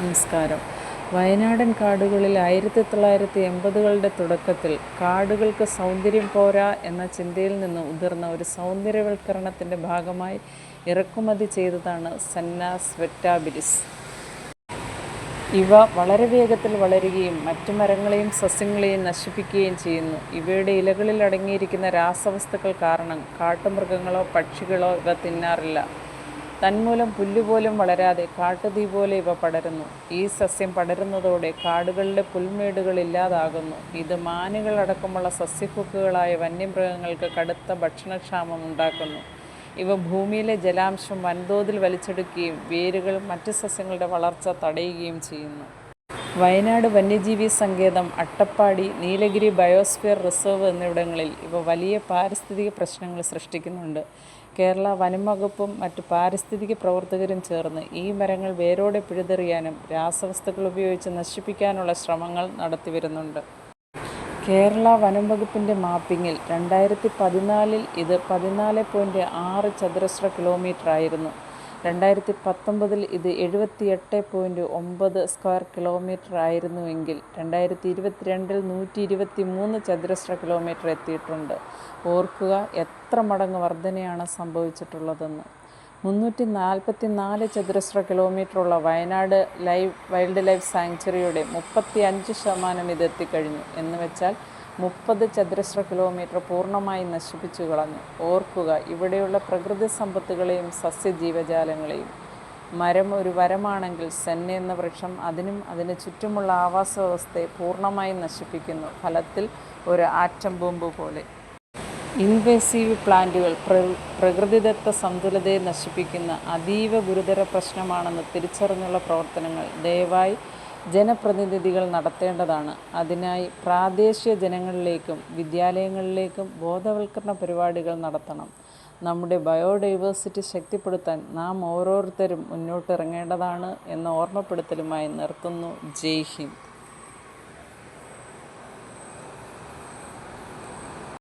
നമസ്കാരം. വയനാടൻ കാടുകളിൽ 1980കളുടെ തുടക്കത്തിൽ കാടുകൾക്ക് സൗന്ദര്യം പോരാ എന്ന ചിന്തയിൽ നിന്ന് ഉതിർന്ന ഒരു സൗന്ദര്യവൽക്കരണത്തിൻ്റെ ഭാഗമായി ഇറക്കുമതി ചെയ്തതാണ് സെന്നാസ് വെക്ടാബിലിസ്. ഇവ വളരെ വേഗത്തിൽ വളരുകയും മറ്റു മരങ്ങളെയും സസ്യങ്ങളെയും നശിപ്പിക്കുകയും ചെയ്യുന്നു. ഇവയുടെ ഇലകളിൽ അടങ്ങിയിരിക്കുന്ന രാസവസ്തുക്കൾ കാരണം കാട്ടുമൃഗങ്ങളോ പക്ഷികളോ ഇവ തിന്നാറില്ല. തന്മൂലം പുല്ലുപോലും വളരാതെ കാട്ടുതീ പോലെ ഇവ പടരുന്നു. ഈ സസ്യം പടരുന്നതോടെ കാടുകളിലെ പുൽമേടുകൾ ഇല്ലാതാകുന്നു. ഇത് മാനുകൾ അടക്കമുള്ള സസ്യഭുക്കുകളായ വന്യമൃഗങ്ങൾക്ക് കടുത്ത ഭക്ഷണക്ഷാമം ഉണ്ടാക്കുന്നു. ഇവ ഭൂമിയിലെ ജലാംശം വൻതോതിൽ വലിച്ചെടുക്കുകയും വേരുകൾ മറ്റ് സസ്യങ്ങളുടെ വളർച്ച തടയുകയും ചെയ്യുന്നു. വയനാട് വന്യജീവി സങ്കേതം, അട്ടപ്പാടി, നീലഗിരി ബയോസ്ഫിയർ റിസർവ് എന്നിവിടങ്ങളിൽ ഇവ വലിയ പാരിസ്ഥിതിക പ്രശ്നങ്ങൾ സൃഷ്ടിക്കുന്നുണ്ട്. കേരള വനം വകുപ്പും മറ്റ് പാരിസ്ഥിതിക പ്രവർത്തകരും ചേർന്ന് ഈ മരങ്ങൾ വേരോടെ പിഴുതെറിയാനും രാസവസ്തുക്കൾ ഉപയോഗിച്ച് നശിപ്പിക്കാനുള്ള ശ്രമങ്ങൾ നടത്തിവരുന്നുണ്ട്. കേരള വനം വകുപ്പിൻ്റെ മാപ്പിങ്ങിൽ 2014 ഇത് 14.6 ചതുരശ്ര കിലോമീറ്റർ ആയിരുന്നു. 2019 ഇത് 78.9 സ്ക്വയർ കിലോമീറ്റർ ആയിരുന്നുവെങ്കിൽ 2022 123 ചതുരശ്ര കിലോമീറ്റർ എത്തിയിട്ടുണ്ട്. ഓർക്കുക, എത്ര മടങ്ങ് വർധനയാണ് സംഭവിച്ചിട്ടുള്ളതെന്ന്. 344 ചതുരശ്ര കിലോമീറ്ററുള്ള വയനാട് വൈൽഡ് ലൈഫ് സാങ്ച്വറിയുടെ 35% ഇത് എത്തിക്കഴിഞ്ഞു. എന്ന് വെച്ചാൽ 30 ചതുരശ്ര കിലോമീറ്റർ പൂർണ്ണമായി നശിപ്പിച്ചു കളഞ്ഞു. ഓർക്കുക, ഇവിടെയുള്ള പ്രകൃതി സമ്പത്തുകളെയും സസ്യജീവജാലങ്ങളെയും. മരം ഒരു വരമാണെങ്കിൽ സെന്ന എന്ന വൃക്ഷം അതിനും അതിന് ചുറ്റുമുള്ള ആവാസ വ്യവസ്ഥയെ പൂർണ്ണമായി നശിപ്പിക്കുന്നു, ഫലത്തിൽ ഒരു ആറ്റം ബോംബ് പോലെ. ഇൻവേസീവ് പ്ലാന്റുകൾ പ്രകൃതിദത്ത സന്തുലതയെ നശിപ്പിക്കുന്ന അതീവ ഗുരുതര പ്രശ്നമാണെന്ന് തിരിച്ചറിഞ്ഞുള്ള പ്രവർത്തനങ്ങൾ ദയവായി ജനപ്രതിനിധികൾ നടത്തേണ്ടതാണ്. അതിനായി പ്രാദേശിക ജനങ്ങളിലേക്കും വിദ്യാലയങ്ങളിലേക്കും ബോധവൽക്കരണ പരിപാടികൾ നടത്തണം. നമ്മുടെ ബയോഡൈവേഴ്സിറ്റി ശക്തിപ്പെടുത്താൻ നാം ഓരോരുത്തരും മുന്നോട്ടിറങ്ങേണ്ടതാണ് എന്ന ഓർമ്മപ്പെടുത്തലുമായി നിർത്തുന്നു. ജയ് ഹിന്ദ്.